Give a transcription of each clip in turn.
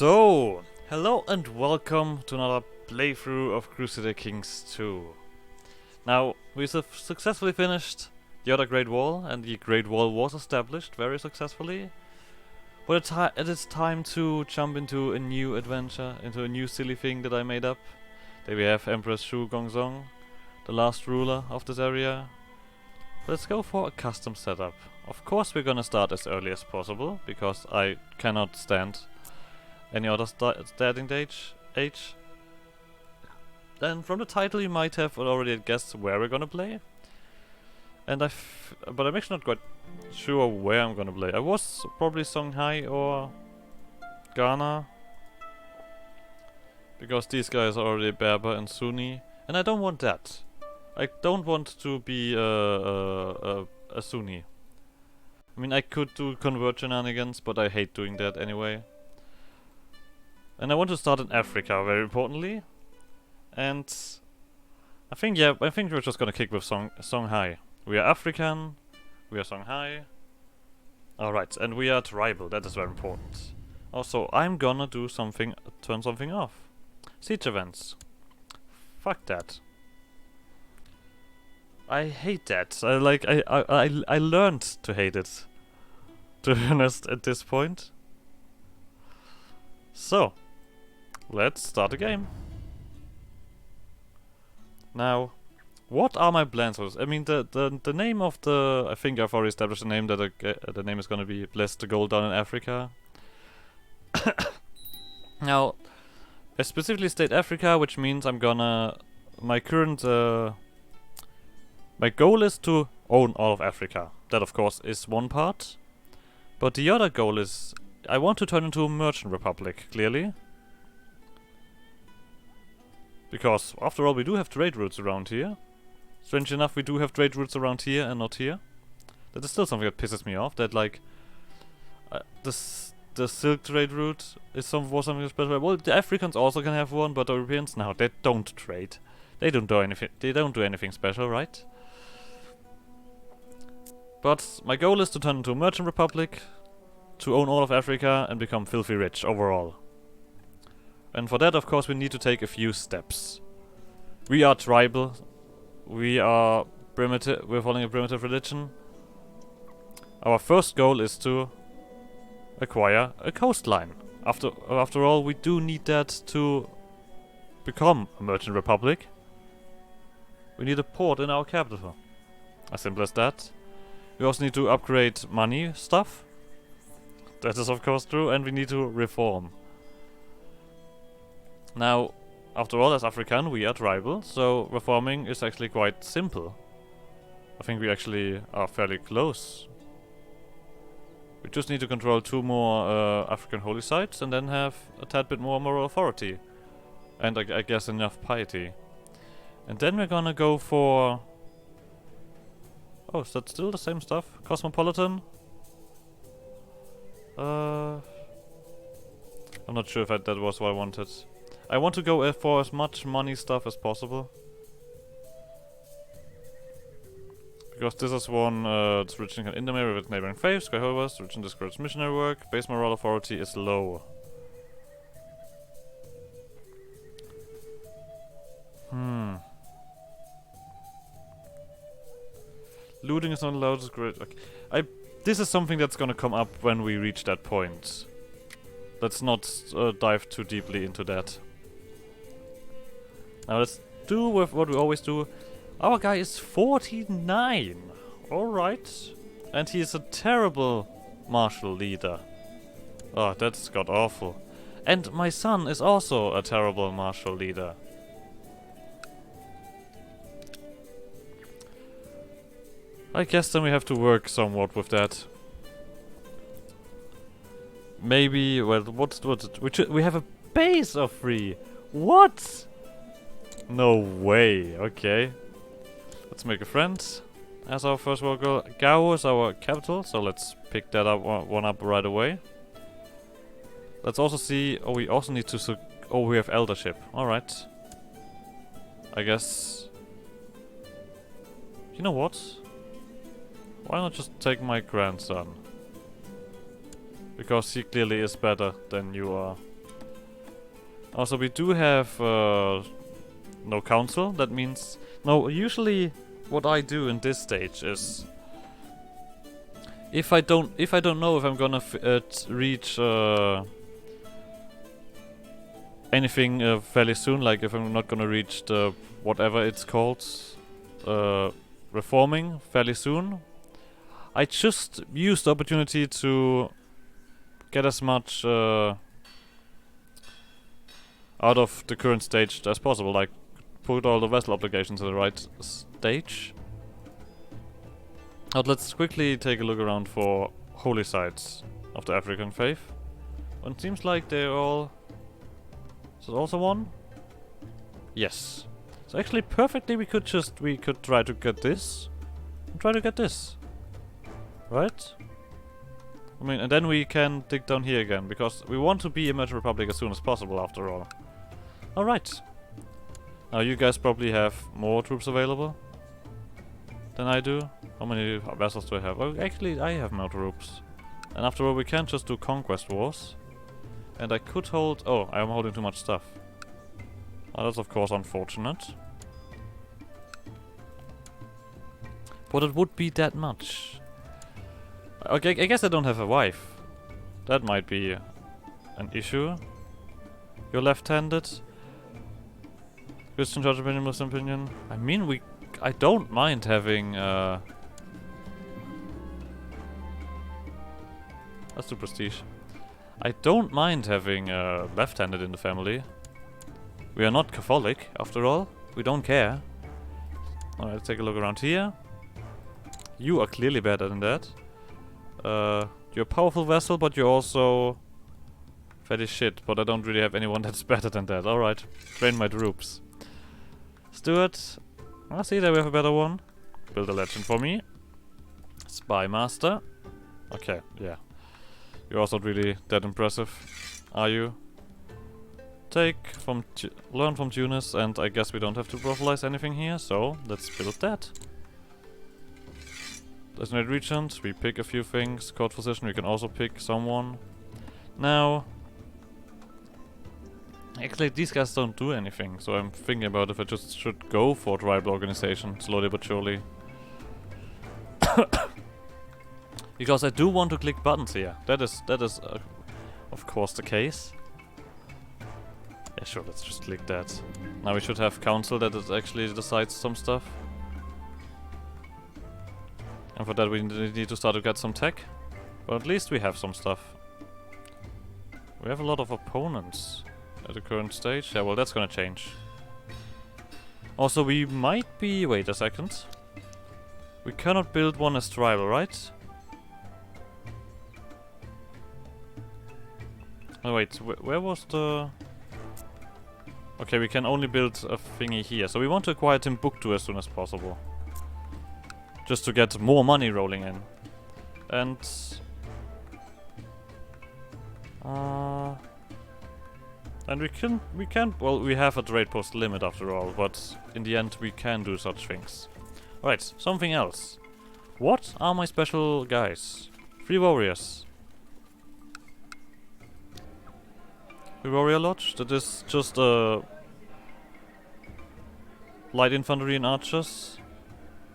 So, hello and welcome to another playthrough of Crusader Kings 2. Now, we successfully finished the other Great Wall, and the Great Wall was established very successfully. But it is time to jump into a new adventure, into a new silly thing that I made up. There we have Empress Shu Gongzong, the last ruler of this area. Let's go for a custom setup. Of course we're gonna start as early as possible, because I cannot stand any other starting age. Then from the title you might have already guessed where we're gonna play. And but I'm actually not quite sure where I'm gonna play. I was probably Songhai or Ghana, because these guys are already Berber and Sunni, and I don't want that. I don't want to be a Sunni. I mean, I could do convert shenanigans, but I hate doing that anyway. And I want to start in Africa, very importantly. And I think we're just gonna kick with Songhai. We are African, we are Songhai. Alright, and we are tribal, that is very important. Also, I'm gonna do something, turn something off. Siege events. Fuck that. I hate that. I learned to hate it, to be honest, at this point. So, let's start the game. Now, what are my plans for this? I mean, the name of the... I think I've already established the name that the name is gonna be Bless the Gold Down in Africa. Now, I specifically state Africa, which means I'm gonna... My goal is to own all of Africa. That, of course, is one part. But the other goal is... I want to turn into a merchant republic, clearly. Because, after all, we do have trade routes around here. Strange enough, we do have trade routes around here and not here. That is still something that pisses me off, that, like... the Silk trade route was something special. Well, the Africans also can have one, but the Europeans, no, they don't trade. They don't do anything special, right? But my goal is to turn into a merchant republic, to own all of Africa and become filthy rich overall. And for that, of course, we need to take a few steps. We are tribal. We are primitive. We're following a primitive religion. Our first goal is to acquire a coastline. After all, we do need that to become a merchant republic. We need a port in our capital. As simple as that. We also need to upgrade money stuff. That is of course true, and we need to reform. Now, after all, as African, we are tribal, so reforming is actually quite simple. I think we actually are fairly close. We just need to control 2 more African holy sites, and then have a tad bit more moral authority. And I guess enough piety. And then we're gonna go for... Oh, is that still the same stuff? Cosmopolitan? I'm not sure if that was what I wanted. I want to go for as much money stuff as possible. Because this is one, it's rich in intermarry with neighboring faiths, Skyhovers, rich in discouraged missionary work, base moral authority is low. Looting is not allowed, is great. Okay. This is something that's gonna come up when we reach that point. Let's not dive too deeply into that. Now let's do with what we always do. Our guy is 49. Alright. And he is a terrible martial leader. Oh, that's god awful. And my son is also a terrible martial leader. I guess then we have to work somewhat with that. Maybe, well, we have a base of 3. What? No way. Okay. Let's make a friend as our first world goal. Gao is our capital, so let's pick that up one up right away. Let's also see. Oh, we also need to. Oh, we have eldership. All right. I guess. You know what? Why not just take my grandson? Because he clearly is better than you are. Also, we do have no council. That means no. Usually, what I do in this stage is, if I don't know if I'm gonna reach anything fairly soon, like if I'm not gonna reach the whatever it's called, reforming fairly soon, I just use the opportunity to get as much out of the current stage as possible, like put all the vessel obligations in the right stage. Now let's quickly take a look around for holy sites of the African faith. And it seems like they're all... Is it also one? Yes. So actually perfectly we could try to get this. And try to get this. Right? I mean, and then we can dig down here again, because we want to be a Metal Republic as soon as possible after all. Alright. Now you guys probably have more troops available than I do. How many vessels do I have? Oh, actually I have more troops. And after all we can't just do conquest wars. And I could hold... Oh, I am holding too much stuff. Oh, that's of course unfortunate. But it would be that much. Okay, I guess I don't have a wife. That might be an issue. You're left-handed. Christian Church opinion, Muslim opinion. I mean, I don't mind having... Let's do prestige. I don't mind having left-handed in the family. We are not Catholic, after all. We don't care. Alright, let's take a look around here. You are clearly better than that. You're a powerful vessel, but you're also... Fatty shit, but I don't really have anyone that's better than that. Alright, train my troops. Stuart. I see that we have a better one. Build a legend for me. Spy Master. Okay, yeah. You're also not really that impressive, are you? Learn from Tunis, and I guess we don't have to brothelize anything here, so let's build that. Designate regent, we pick a few things. Court physician, we can also pick someone. Now, actually these guys don't do anything, so I'm thinking about if I just should go for tribal organization, slowly but surely. Because I do want to click buttons here. That is of course the case. Yeah, sure, let's just click that. Now we should have council that actually decides some stuff. And for that we need to start to get some tech. But at least we have some stuff. We have a lot of opponents at the current stage. Yeah, well that's gonna change. Also we might be... Wait a second. We cannot build one as tribal, right? Oh wait, where was the... Okay, we can only build a thingy here. So we want to acquire Timbuktu as soon as possible. Just to get more money rolling in. And... and we can... Well, we have a trade post limit after all, but in the end we can do such things. Alright, something else. What are my special guys? 3 warriors. The warrior lodge, that is just light infantry and archers,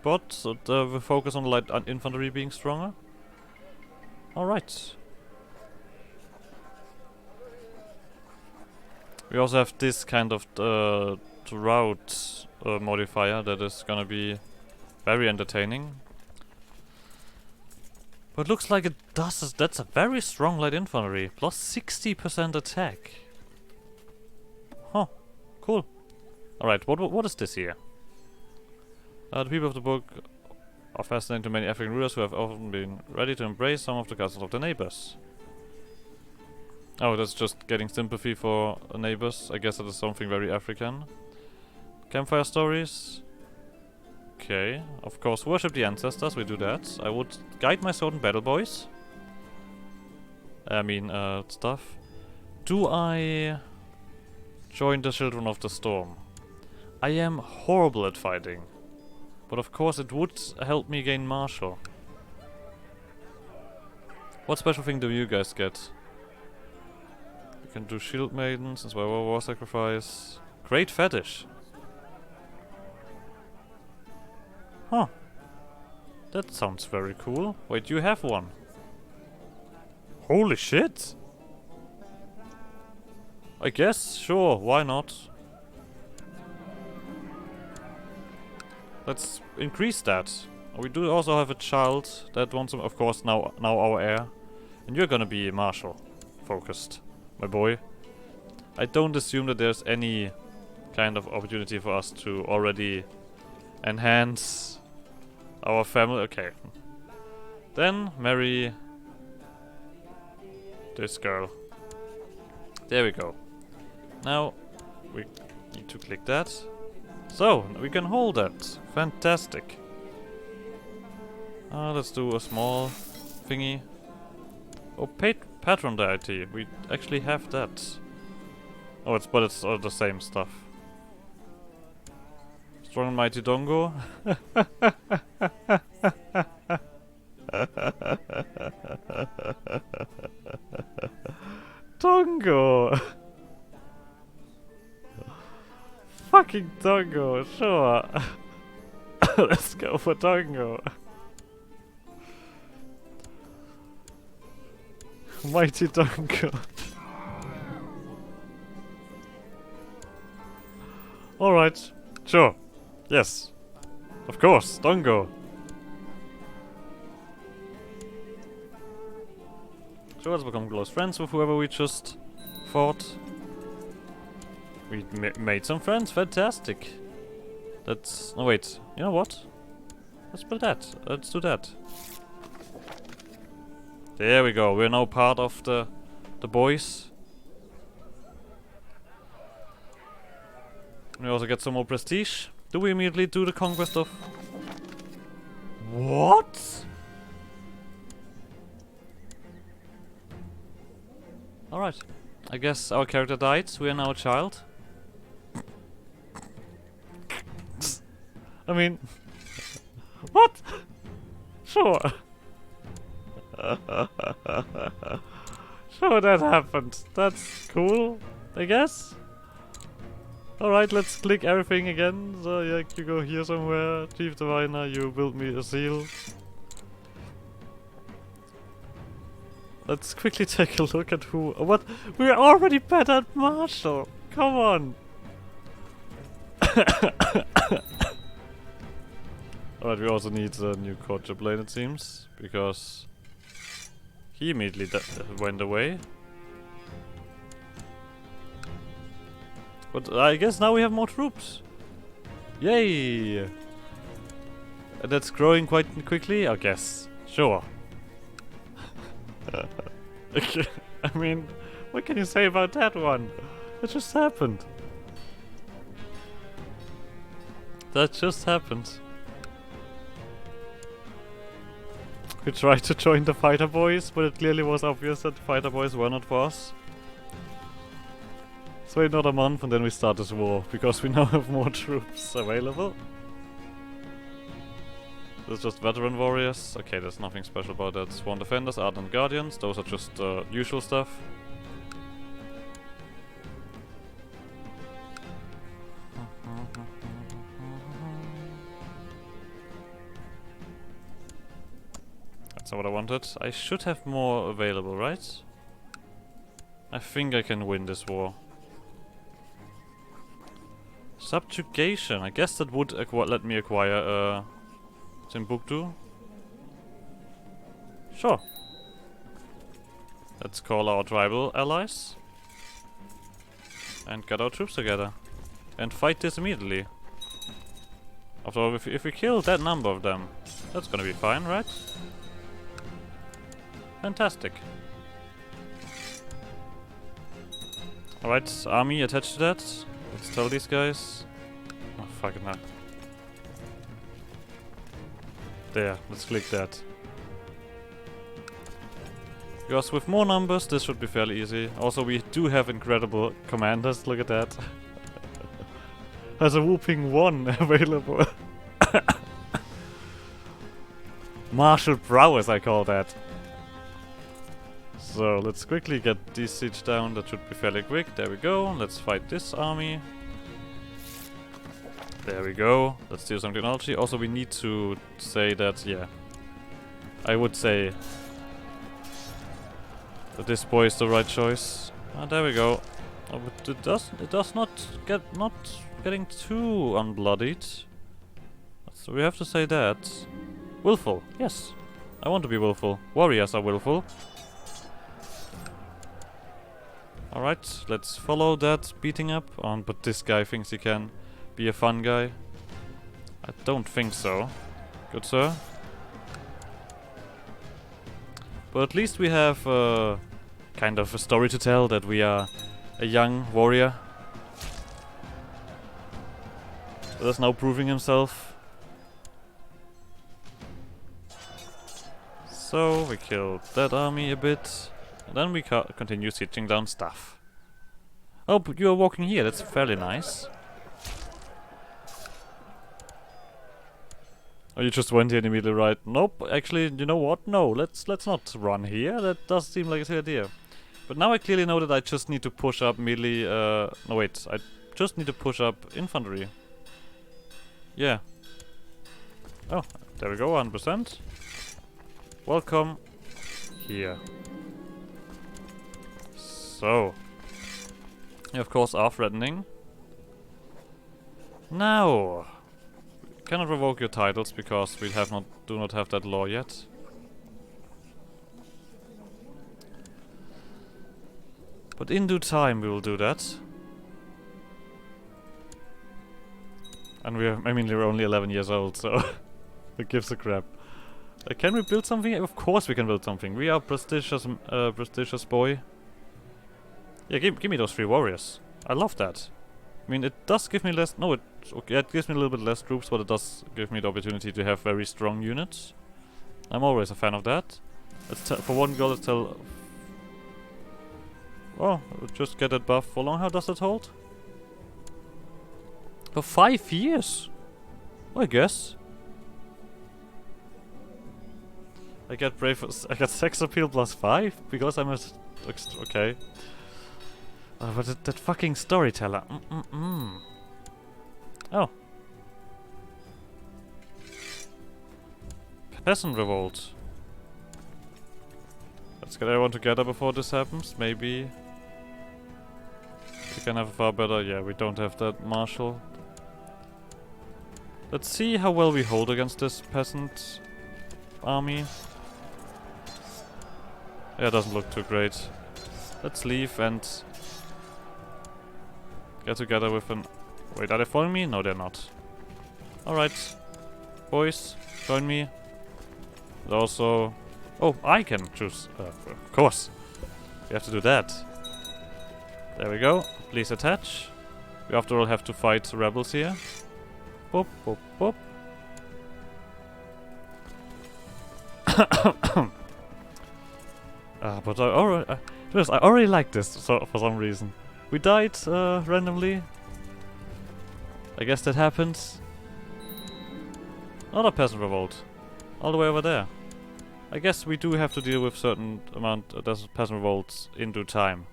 but we focus on light infantry being stronger. Alright. We also have this kind of drought modifier that is gonna be very entertaining. But looks like it does. That's a very strong light infantry. Plus 60% attack. Huh. Cool. Alright, what is this here? The people of the book are fascinating to many African rulers who have often been ready to embrace some of the customs of their neighbors. Oh, that's just getting sympathy for neighbors. I guess that is something very African. Campfire stories. Okay, of course, worship the ancestors, we do that. I would guide my sword in battle, boys. I mean, stuff. Do I join the Children of the Storm? I am horrible at fighting. But of course it would help me gain martial. What special thing do you guys get? can do shield maidens, since war sacrifice. Great fetish. Huh. That sounds very cool. Wait, you have one. Holy shit! I guess, sure, why not? Let's increase that. We do also have a child that wants to, of course, now our heir. And you're gonna be martial focused, my boy. I don't assume that there's any kind of opportunity for us to already enhance our family. Okay. Then marry this girl. There we go. Now we need to click that. So we can hold that. Fantastic. Let's do a small thingy. Oh, patron deity. We actually have that. Oh, but it's all the same stuff. Strong and mighty Dongo. Dongo. Fucking Dongo, sure. Let's go for Dongo. Mighty Dongo. Alright, sure. Yes. Of course, Dongo. So let's become close friends with whoever we just fought. We made some friends, fantastic. That's... no wait, you know what? Let's build that, let's do that. There we go, we're now part of the boys. We also get some more prestige. Do we immediately do the conquest of... What? Alright. I guess our character died, so we are now a child. I mean... What? Sure. Sure, that happened. That's cool, I guess. Alright, let's click everything again. So yeah, you go here somewhere. Chief Diviner, you build me a seal. Let's quickly take a look at who... what? We're already better at Marshall! Come on! Alright, we also need a new courtship lane, it seems. Because... he immediately went away. But I guess now we have more troops. Yay! And that's growing quite quickly, I guess. Sure. I mean, what can you say about that one? It just happened. That just happened. We tried to join the fighter boys, but it clearly was obvious that the fighter boys were not for us. So wait another month and then we start this war, because we now have more troops available. This is just veteran warriors. Okay, there's nothing special about that. Sworn defenders, ardent guardians, those are just usual stuff. That's not what I wanted. I should have more available, right? I think I can win this war. Subjugation. I guess that would let me acquire Timbuktu. Sure. Let's call our tribal allies. And get our troops together. And fight this immediately. After all, if we kill that number of them, that's gonna be fine, right? Fantastic. Alright, army attached to that. Let's tell these guys. Oh, fuck it now. There, let's click that. Because with more numbers, this should be fairly easy. Also, we do have incredible commanders, look at that. Has a whooping 1 available. Martial prowess, I call that. So let's quickly get this siege down. That should be fairly quick. There we go. Let's fight this army. There we go. Let's do some technology. Also, we need to say that, yeah, I would say that this boy is the right choice. Ah, there we go. Oh, but it does not getting too unbloodied. So we have to say that. Willful, yes. I want to be willful. Warriors are willful. Alright, let's follow that beating up. But this guy thinks he can be a fun guy. I don't think so. Good sir. But at least we have kind of a story to tell that we are a young warrior that is now proving himself. So we killed that army a bit, and then we continue sieging down stuff. Oh, but you are walking here, that's fairly nice. Oh, you just went here and immediately right. Nope, actually, you know what? No, let's not run here. That does seem like a good idea. But now I clearly know that I just need to push up melee. No wait, I just need to push up infantry. Yeah. Oh, there we go, 100%. Welcome here. So, you of course are threatening. Now, cannot revoke your titles because we do not have that law yet. But in due time we will do that. And we're only 11 years old, so who gives a crap? Can we build something? Of course we can build something. We are prestigious, prestigious boy. Yeah, give me those 3 warriors. I love that. I mean, it does give me less. No, okay, it gives me a little bit less troops, but it does give me the opportunity to have very strong units. I'm always a fan of that. For one goal, let's tell. Oh, just get that buff. For long, how does that hold? For 5 years? I guess. I get I got sex appeal +5 because I'm a. Okay. But that fucking storyteller. Oh. Peasant revolt. Let's get everyone together before this happens. Maybe we can have a far better. Yeah, we don't have that marshal. Let's see how well we hold against this peasant army. Yeah, it doesn't look too great. Let's leave and get together with an... Wait, are they following me? No, they're not. Alright. Boys, join me. And also... Oh, I can choose. Of course. We have to do that. There we go. Please attach. We after all have to fight rebels here. Boop, boop, boop. But I already like this so for some reason. We died randomly. I guess that happens. Another peasant revolt. All the way over there. I guess we do have to deal with certain amount of peasant revolts in due time.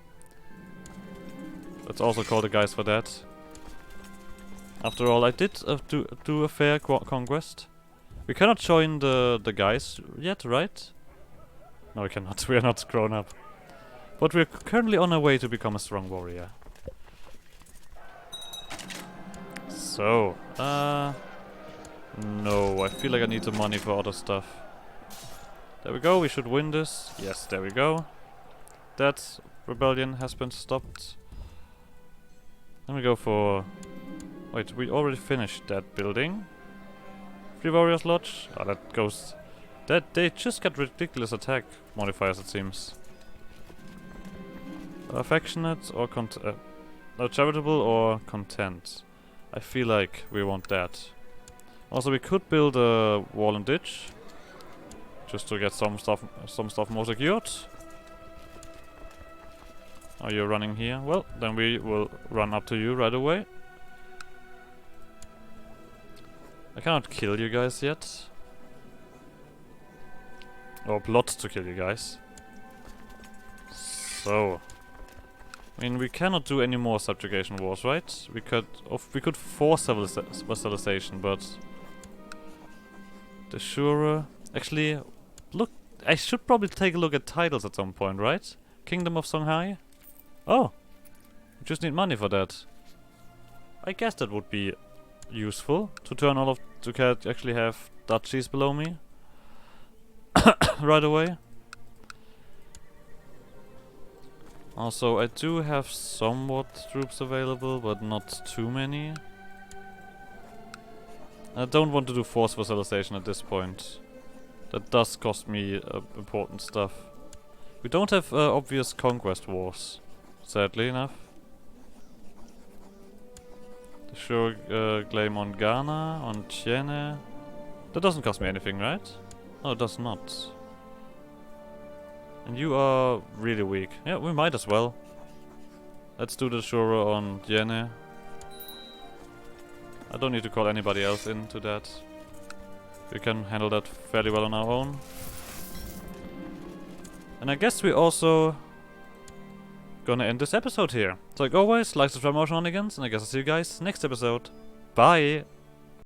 Let's also call the guys for that. After all, I did do a fair conquest. We cannot join the guys yet, right? No, we cannot. We are not grown up. But we're currently on our way to become a strong warrior. So, no, I feel like I need the money for other stuff. There we go, we should win this. Yes, there we go. That rebellion has been stopped. Then we go for... Wait, we already finished that building. 3 Warriors Lodge. Oh, that goes... They just got ridiculous attack modifiers, it seems. Affectionate or charitable or content. I feel like we want that. Also, we could build a wall and ditch, just to get some stuff more secured. Are you running here? Well, then we will run up to you right away. I cannot kill you guys yet. Or plot to kill you guys. So, I mean, we cannot do any more subjugation wars, right? We could force vassalization, but the Shure. Actually, look, I should probably take a look at titles at some point, right? Kingdom of Songhai. Oh, we just need money for that. I guess that would be useful to turn all of actually have duchies below me right away. Also, I do have somewhat troops available, but not too many. I don't want to do force vassalization at this point. That does cost me important stuff. We don't have obvious conquest wars, sadly enough. The sure claim on Ghana, on Chiene. That doesn't cost me anything, right? No, it does not. And you are really weak. Yeah, we might as well. Let's do the Shura on Jene. I don't need to call anybody else into that. We can handle that fairly well on our own. And I guess we're also gonna end this episode here. So like always, like, subscribe, more shenanigans, and I guess I'll see you guys next episode. Bye!